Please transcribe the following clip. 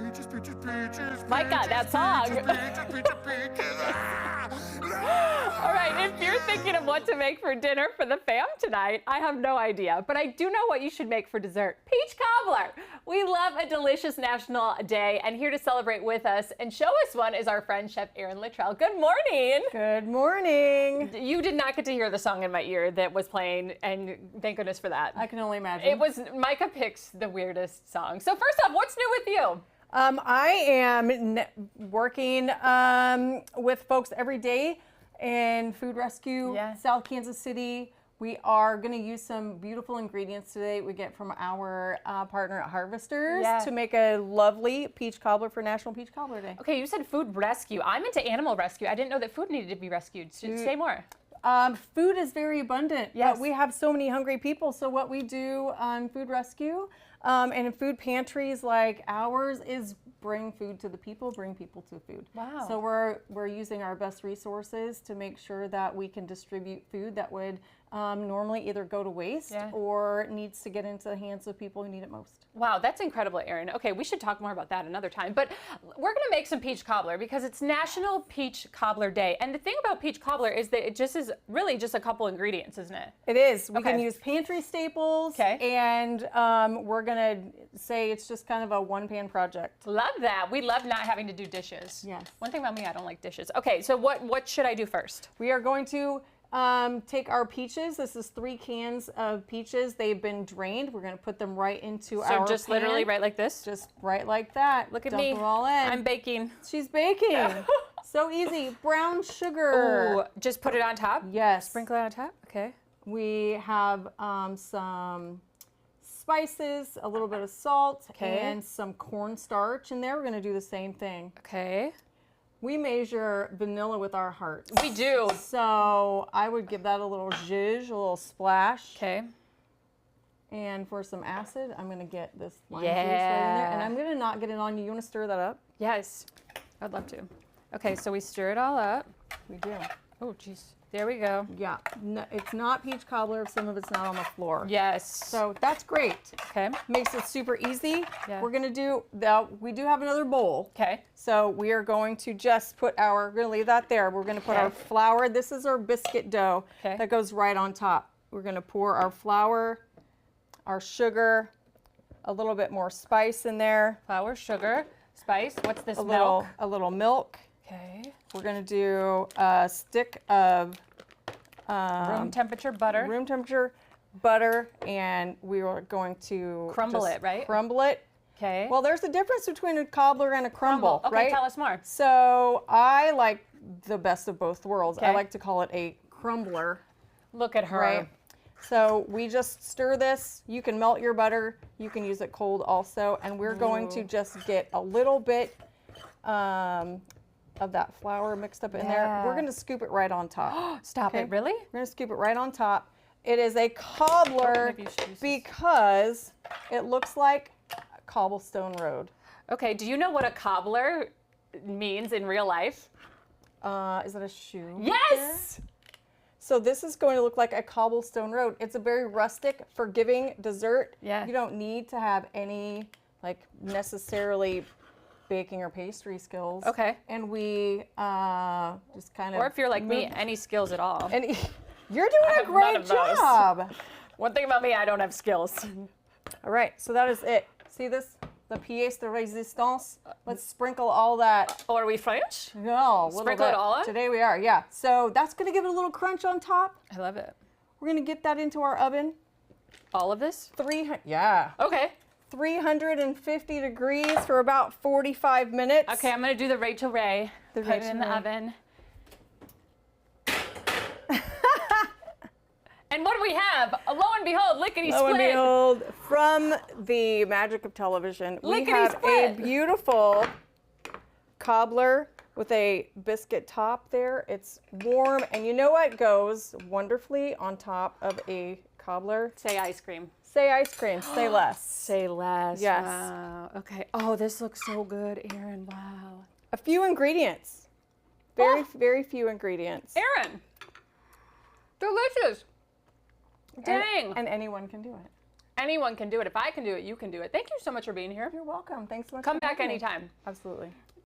Peaches, peaches, peaches. Micah, that song. Peaches, peaches, peaches. All right, if you're thinking of what to make for dinner for the fam tonight, I have no idea, but I do know what you should make for dessert. Peach cobbler. We love a delicious national day, and here to celebrate with us and show us one is our friend Chef Erin Luttrell. Good morning. Good morning. You did not get to hear the song in my ear that was playing, and thank goodness for that. I can only imagine. It was, Micah picks the weirdest song. So first off, what's new with you? I am working with folks every day in food rescue, South Kansas City. We are going to use some beautiful ingredients today we get from our partner at Harvesters to make a lovely peach cobbler for National Peach Cobbler Day. Okay, you said food rescue. I'm into animal rescue. I didn't know that food needed to be rescued. Say more. Food is very abundant. Yes. But we have so many hungry people. So what we do on food rescue and in food pantries like ours is bring food to the people, bring people to food. Wow. So we're using our best resources to make sure that we can distribute food that would normally either go to waste or needs to get into the hands of people who need it most. Wow, that's incredible, Erin. Okay, we should talk more about that another time. But we're going to make some peach cobbler because it's National Peach Cobbler Day. And the thing about peach cobbler is that it just is really just a couple ingredients, isn't it? It is. We can use pantry staples. And we're going to say it's just kind of a one-pan project. Love that. We love not having to do dishes. Yes. One thing about me, I don't like dishes. Okay, so what should I do first? We are going to take our peaches. This is 3 cans of peaches. They've been drained. We're going to put them right into our So just pan. literally right like this? Just right like that. Look at Dump me. them all in. I'm baking. She's baking. So easy. Brown sugar. Ooh, just put it on top? Yes. Sprinkle it on top? Okay. We have some spices, a little bit of salt, and some cornstarch in there. We're going to do the same thing. Okay. We measure vanilla with our hearts. We do. So I would give that a little zhuzh, a little splash. Okay. And for some acid, I'm going to get this lime juice right in there. And I'm going to not get it on you. You want to stir that up? Yes. I'd love to. Okay, so we stir it all up. We do. Oh, jeez. There we go. Yeah. No, it's not peach cobbler if some of it's not on the floor. Yes. So that's great. Okay. Makes it super easy. Yeah. We're going to do, we do have another bowl. Okay. So we are going to just put we're going to leave that there. We're going to put our flour. This is our biscuit dough that goes right on top. We're going to pour our flour, our sugar, a little bit more spice in there. Flour, sugar, spice. What's this, milk? milk? A little milk. Okay. We're going to do a stick of room temperature butter. Room temperature butter, and we are going to Crumble it, right? Crumble it. Okay. Well, there's a difference between a cobbler and a crumble, Okay, right? tell us more. So I like the best of both worlds. Okay. I like to call it a crumbler. Look at her. Right. So we just stir this. You can melt your butter. You can use it cold also. And we're going to just get a little bit of that flour mixed up in there. We're going to scoop it right on top. Stop it, really? We're going to scoop it right on top. It is a cobbler because it looks like a cobblestone road. Okay, do you know what a cobbler means in real life? Is that a shoe? Yes! There? So this is going to look like a cobblestone road. It's a very rustic, forgiving dessert. Yeah. You don't need to have any, like, necessarily baking or pastry skills. Okay. And we just kind of... Or if you're like me, any skills at all. And you're doing a great job. One thing about me, I don't have skills. All right, so that is it. See this? The pièce de résistance. Let's sprinkle all that. Oh, are we French? No. Sprinkle it all on? Today we are, yeah. So that's going to give it a little crunch on top. I love it. We're going to get that into our oven. All of this? 300, yeah. Okay. 350 degrees for about 45 minutes. Okay, I'm going to do the Rachel Ray. Put it in the oven. And what do we have? Lo and behold, lickety split. Lo and behold, from the magic of television, we have a beautiful cobbler with a biscuit top there. It's warm, and you know what goes wonderfully on top of a cobbler? Say ice cream. Say ice cream. Say less. Say less. Yes. Wow. Okay. Oh, this looks so good, Erin. Wow. A few ingredients. Very few ingredients. Erin. Delicious. Dang. And anyone can do it. Anyone can do it. If I can do it, you can do it. Thank you so much for being here. You're welcome. Thanks so much. Come for back having me. anytime. Absolutely.